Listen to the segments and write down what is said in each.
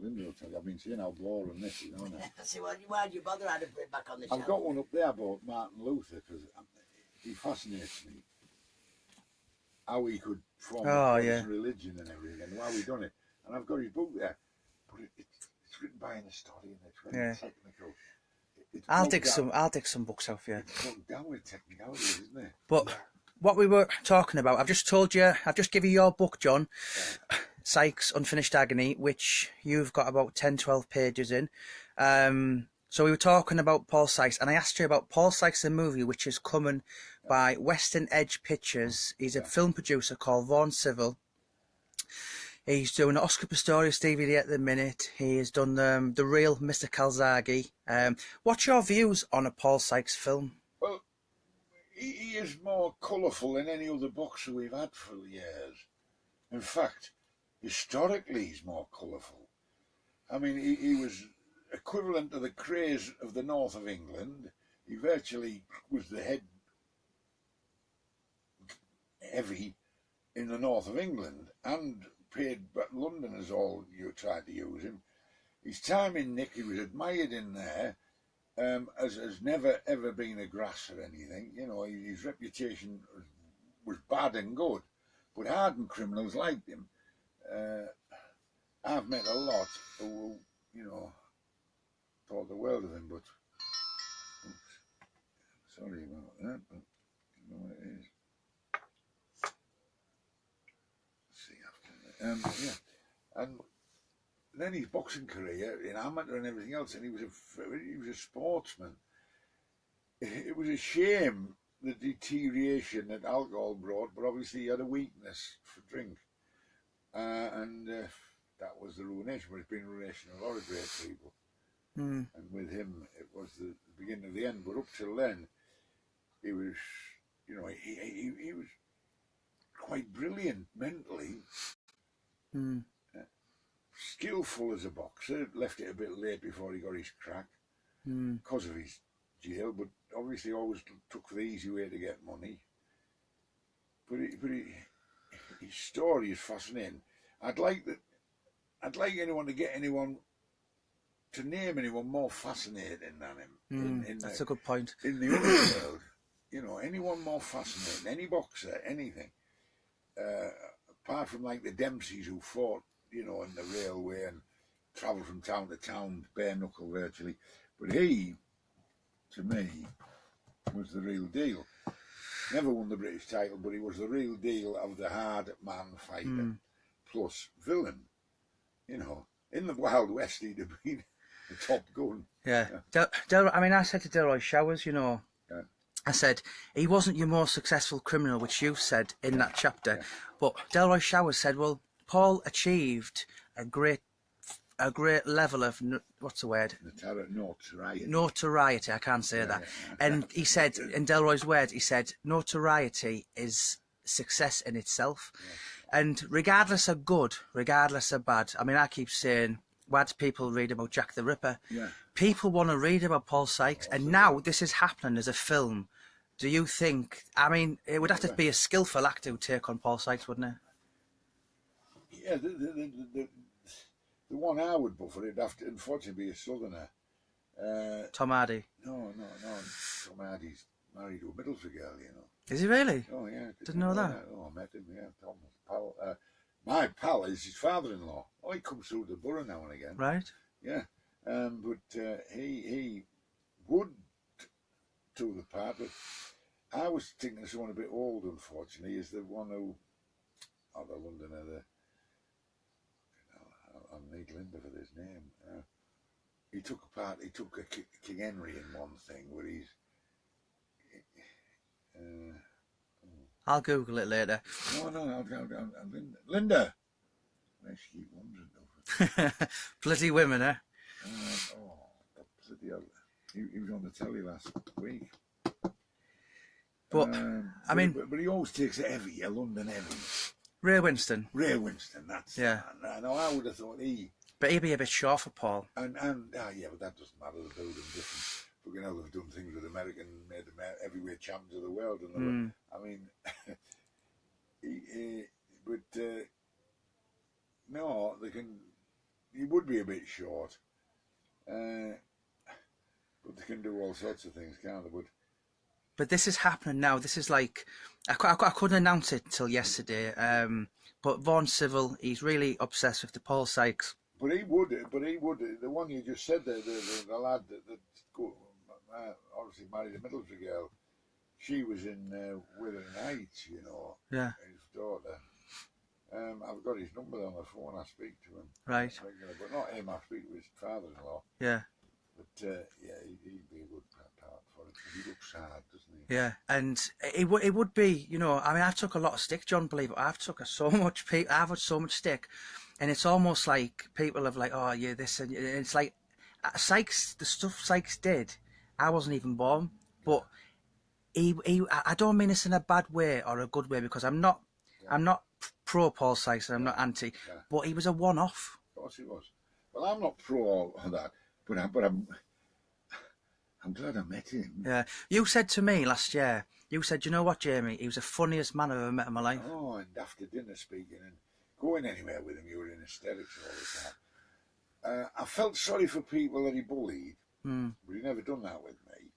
Linda will tell you. I've been saying how boring this is, haven't I? See, why'd you bother having it back on the shelf? I've got one up there about Martin Luther because he fascinates me. How he could form a religion and everything, and how he done it. And I've got his book there, but it's written by an historian. It's very technical. I'll dig some books out for you. It's bogged down with technicalities, isn't it? But what we were talking about, I've just given you your book, John, Sykes' Unfinished Agony, which you've got about 10, 12 pages in. So we were talking about Paul Sykes, and I asked you about Paul Sykes, the movie, which is coming by Western Edge Pictures. He's a film producer called Vaughan Civil. He's doing an Oscar Pistorius DVD at the minute. He has done the real Mr. Calzaghe. What's your views on a Paul Sykes film? Well, he is more colourful than any other boxer we've had for years. In fact, historically he's more colourful. I mean, he was equivalent to the craze of the north of England. He virtually was the heavy in the north of England and paid London as all you tried to use him. His time in Nick, he was admired in there, has never ever been a grass or anything. You know, his reputation was bad and good, but hardened criminals liked him. I've met a lot who, you know, thought the world of him, but sorry about that, but you know what it is. Let's see after that. And then his boxing career in amateur and everything else, and he was a sportsman. It was a shame the deterioration that alcohol brought, but obviously he had a weakness for drink, and that was the ruination. But it's been ruination of a lot of great people. And with him, it was the beginning of the end. But up till then, he was, you know, he was quite brilliant mentally, skillful as a boxer. Left it a bit late before he got his crack because of his jail, but obviously always took the easy way to get money. But his story is fascinating. I'd like anyone to get anyone. To name anyone more fascinating than him. That's a good point. In the underworld, you know, anyone more fascinating, any boxer, anything. Apart from like the Dempseys who fought, you know, in the railway and travelled from town to town, bare knuckle virtually. But he, to me, was the real deal. Never won the British title, but he was the real deal of the hard man fighter plus villain. You know, in the Wild West he'd have been the top gun. Yeah. I mean, I said to Delroy Showers, you know, I said, he wasn't your most successful criminal, which you said in that chapter. But Delroy Showers said, well, Paul achieved a great level of, what's the word? Notoriety. Notoriety, I can't say that. And he said, in Delroy's words, he said, notoriety is success in itself. And regardless of good, regardless of bad, I mean, I keep saying, why do people read about Jack the Ripper? People want to read about Paul Sykes, and now this is happening as a film. Do you think, I mean, it would have to be a skillful actor to take on Paul Sykes, wouldn't it? Yeah, the one I would put for it would have to, unfortunately, be a southerner. Tom Hardy? No. Tom Hardy's married to a Middlesbrough girl, you know. Is he really? Oh, yeah. Didn't know that. Oh, I met him, yeah. Tom was pal. My pal is his father-in-law. Oh, he comes through the borough now and again. Right. Yeah. But he would do the part, but I was thinking of someone a bit old, unfortunately, is the one who, the Londoner, I'll need Linda for this name. He took a King Henry in one thing, where he's... I'll Google it later. No, Linda. Where's she wandering over? Bloody women, eh? Bloody hell. He was on the telly last week. But, I mean... But he always takes a heavy, a London heavy. Ray Winston. Ray Winston, that's... Yeah. No, I would have thought he... But he'd be a bit short for Paul. Yeah, but that doesn't matter. They build him different. Fucking hell, they've done things with American, made them heavyweight champions of the world. And I mean, no, they can. he would be a bit short. But they can do all sorts of things, can't they? But this is happening now. This is like, I couldn't announce it till yesterday. But Vaughan Civil, he's really obsessed with the Paul Sykes. But he would. The one you just said there, the lad that obviously married a Middlesbrough girl. She was in Wuthering Heights, you know. Yeah. His daughter. I've got his number on the phone. I speak to him. Right. Regular, but not him. I speak to his father-in-law. Yeah. But yeah, he'd be a good part for it. He looks hard, doesn't he? Yeah, and it would be, you know, I mean, I've took a lot of stick, John, believe it. I've had so much stick, and it's almost like people have like, oh yeah, this, and it's like Sykes, the stuff Sykes did, I wasn't even born, but I don't mean this in a bad way or a good way, because I'm not pro Paul Sykes and I'm not anti, but he was a one-off. Of course he was. Well, I'm not pro all that, but I'm glad I met him. Yeah, you said to me last year, you said, you know what, Jamie, he was the funniest man I've ever met in my life. Oh, and after dinner speaking and going anywhere with him, you were in hysterics all the time. I felt sorry for people that he bullied, but he never done that with me.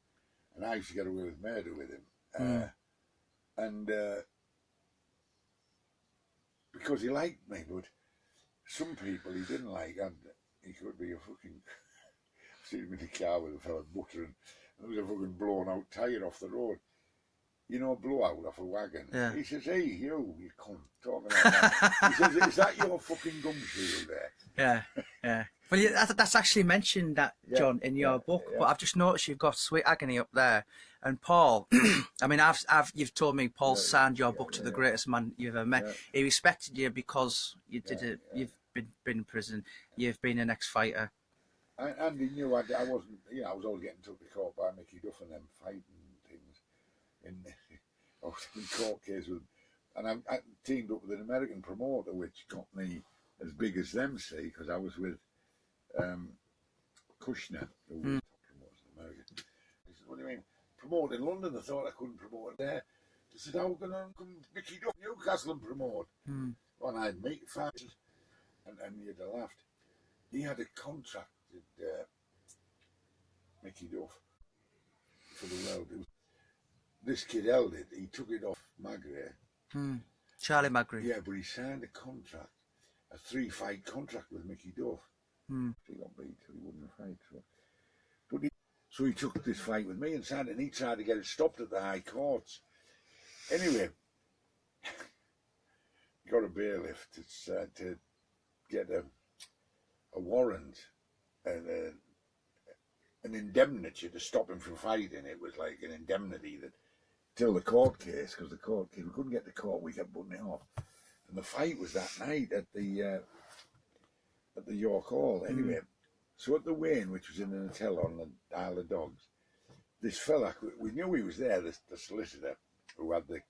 And I used to get away with murder with him. And because he liked me, but some people he didn't like, and he could be a fucking... See him in the car with a fella buttering, and there was a fucking blown out tyre off the road. You know, blowout off a wagon. Yeah. He says, hey, you cunt, talking like that. He says, is that your fucking gum shield there? Yeah. Well, yeah, that's actually mentioned, that, John, in your book, but I've just noticed you've got Sweet Agony up there. And Paul, I mean, you've told me Paul signed your book to the greatest man you've ever met. He respected you because you did it. You've been in prison. You've been an ex-fighter. And he knew I wasn't, you know, I was always getting took to court by Mickey Duff and them fighting things. I was in court case with, and I teamed up with an American promoter, which got me as big as them, see, because I was with Kushner, who was top promoter in America. He said, what do you mean? Promote in London? I thought I couldn't promote it there. He said, how can I come Mickey Duff Newcastle and promote? Well, I'd meet fighters, and you'd have laughed. He had a contract. Mickey Duff for the world. This kid held it. He took it off Magri. Charlie Magri. Yeah, but he signed a contract, a 3-fight contract with Mickey Duff. He got beat, so he wouldn't fight. So he took this fight with me and signed it, and he tried to get it stopped at the High Courts. Anyway, he got a bailiff to get a warrant and an indemnity to stop him from fighting. It was like an indemnity that till the court case, because the court case, we couldn't get the court, we kept putting it off. And the fight was that night at the York Hall. Anyway, so at the Wayne, which was in an hotel on the Isle of Dogs, this fella, we knew he was there, the solicitor who had the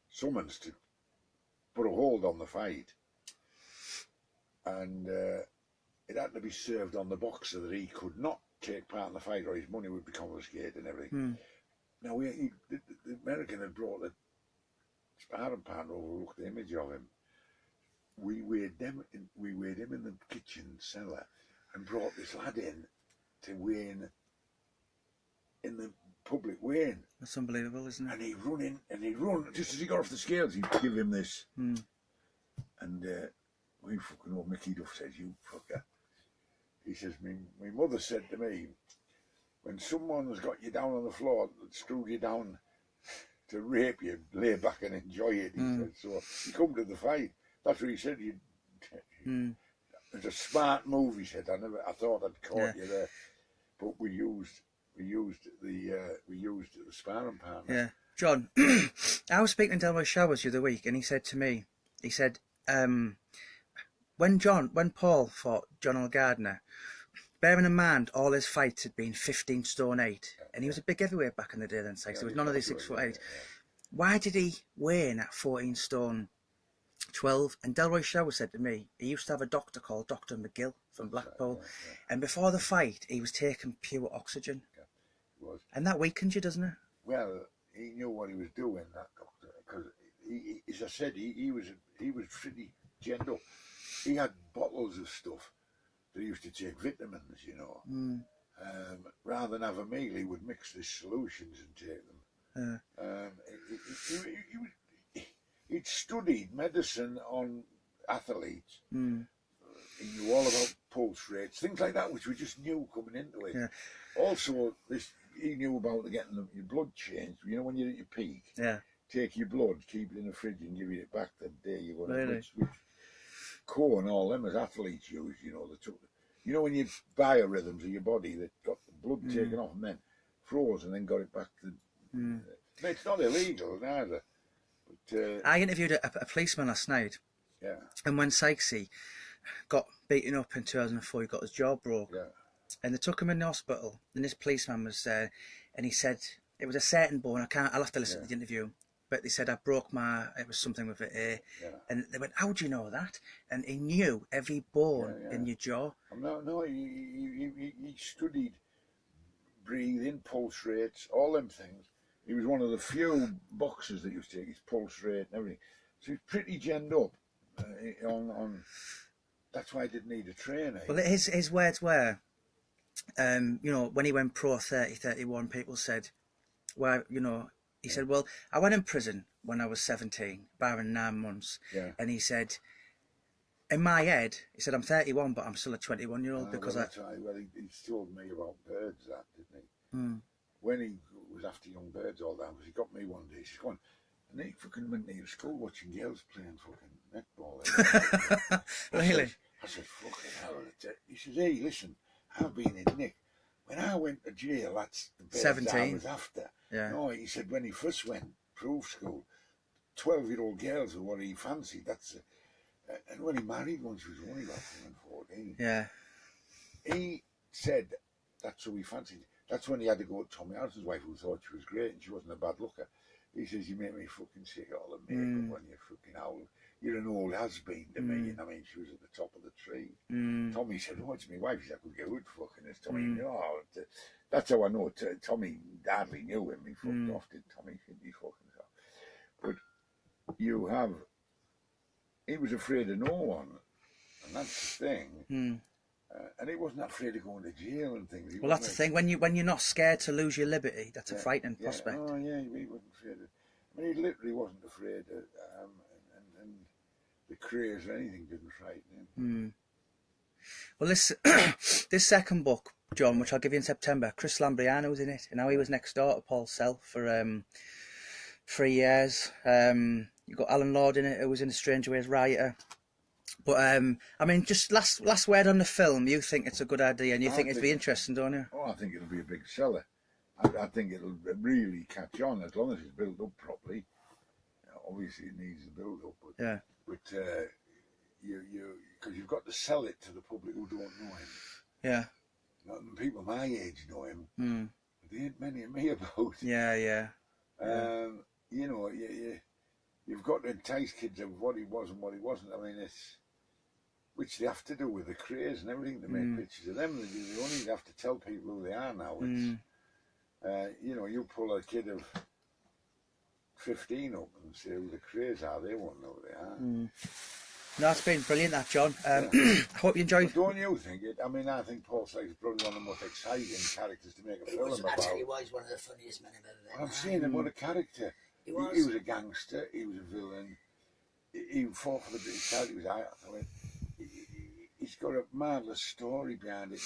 summons to put a hold on the fight, and it had to be served on the boxer that he could not take part in the fight or his money would be confiscated and everything. Now, the American had brought the sparring partner over, looked the image of him. We weighed him in the kitchen cellar and brought this lad in to weigh in the public weighing. That's unbelievable, isn't it? And he'd run, just as he got off the scales, he'd give him this. And we fucking old Mickey Duff says, you fucker. He says, my mother said to me, when someone's got you down on the floor, screwed you down to rape you, lay back and enjoy it. He said, so you come to the fight. That's what he said. It's a smart move, he said. I thought I'd caught you there, but we used the sparring partner. Yeah, John. I was speaking to Delroy Showers the other week, and he said to me, when Paul fought John L. Gardner, bearing in mind all his fights had been 15 stone 8, and he was a big heavyweight back in the day then, so there was none of these 6'8". Why did he weigh in at 14 stone 12? And Delroy Showers said to me, he used to have a doctor called Dr. McGill from Blackpool, and before the fight, he was taking pure oxygen. He was. And that weakened you, doesn't it? Well, he knew what he was doing, that doctor, because he, as I said, he was pretty genned up. He had bottles of stuff they used to take vitamins, you know. Rather than have a meal, he would mix the solutions and take them. He'd studied medicine on athletes. He knew all about pulse rates, things like that, which we just knew coming into it. Also, he knew about getting your blood changed. You know, when you're at your peak, take your blood, keep it in the fridge, and give it back the day you got a blood switch. Core and all them as athletes use, you know, they took. You know, when you biorhythms of your body that got the blood taken off and then froze and then got it back to. It's not illegal neither. But, I interviewed a policeman last night. Yeah. And when Sykesy got beaten up in 2004, he got his jaw broke. Yeah. And they took him in the hospital. And this policeman was there, and he said it was a certain bone. I'll have to listen to the interview. But they said, it was something with it. And they went, how do you know that? And he knew every bone in your jaw. No, he studied breathing, pulse rates, all them things. He was one of the few boxers that used to take his pulse rate and everything. So he's pretty genned up on that's why I didn't need a trainer. Well, his words were, you know, when he went pro 30, 31, people said, well, you know, he said, well, I went in prison when I was 17, barring 9 months. And he said, in my head, he said, I'm 31, but I'm still a 21-year-old because that's right. Well, he told me about birds, that, didn't he? When he was after young birds all that, because he got me one day, she's going, and he fucking went near school watching girls playing fucking netball. Really? I said, fucking hell. He says, hey, listen, I've been in Nick. When I went to jail, that's the birds 17. I was after. No, he said when he first went proof school, 12-year-old girls were what he fancied. And when he married one, she was only about 14. He said that's who he fancied. That's when he had to go to Tommy Harrison's wife, who thought she was great and she wasn't a bad looker. He says, you make me fucking sick of all the makeup when you're fucking old. You're an old has-been to me. And I mean, she was at the top of the tree. Tommy said, oh, it's my wife. He said, I could get good fucking this. Tommy, that's how I know. Tommy hardly knew him. He fucked off, did Tommy? He fucking off. But he was afraid of no one. And that's the thing. And he wasn't afraid of going to jail and things. Well, that's the thing. When you're not scared to lose your liberty, that's a frightening prospect. Oh, yeah, he wasn't afraid of. I mean, he literally wasn't afraid of. And the craze or anything didn't frighten him. Well, this second book, John, which I'll give you in September, Chris Lambriano's in it, and now he was next door to Paul Sykes for 3 years. You got Alan Lord in it, who was in A Stranger Ways writer. But I mean, just last word on the film. You think it's a good idea, and you think it'd be interesting, don't you? Oh, I think it'll be a big seller. I think it'll really catch on as long as it's built up properly. Obviously, it needs to build up, but because you've got to sell it to the public who don't know him. People my age know him. But there ain't many of me about. You know, you've got to entice kids of what he was and what he wasn't. I mean, which they have to do with the craze and everything to make pictures of them. They only have to tell people who they are now. It's, you know, you pull a kid of 15 up and say who the craze are, they won't know who they are. No, it's been brilliant, that, John. I hope you enjoyed. Don't you think it? I mean, I think Paul Sykes is probably one of the most exciting characters to make a film about. I tell you what, he's one of the funniest men I've ever met. I'm saying him, what a character. He was a gangster, he was a villain, he fought for the British side, he was athlete. He's got a marvellous story behind it.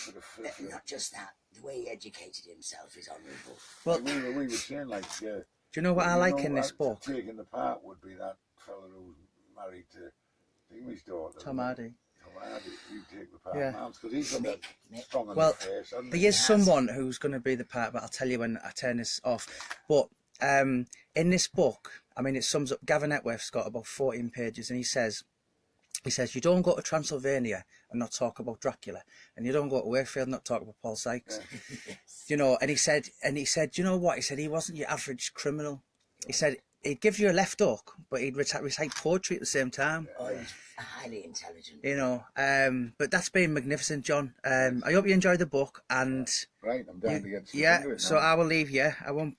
Not just that, the way he educated himself is honourable. Well, we were saying, like, do you know what I like in this book? Taking the part would be that fella who's married to his daughter. Tom Hardy. You take the part, because he's got that strong on the face. There is someone who's going to be the part, but I'll tell you when I turn this off. But in this book, I mean, it sums up. Gavin Etworth's got about 14 pages, and he says, you don't go to Transylvania and not talk about Dracula, and you don't go to Wakefield and not talk about Paul Sykes. You know, and he said, you know what? He said he wasn't your average criminal. He said he'd give you a left hook, but he'd recite poetry at the same time. Oh, he's highly intelligent. You know, but that's been magnificent, John. I hope you enjoyed the book, and right, I'm down to get into it now. So I will leave you. I won't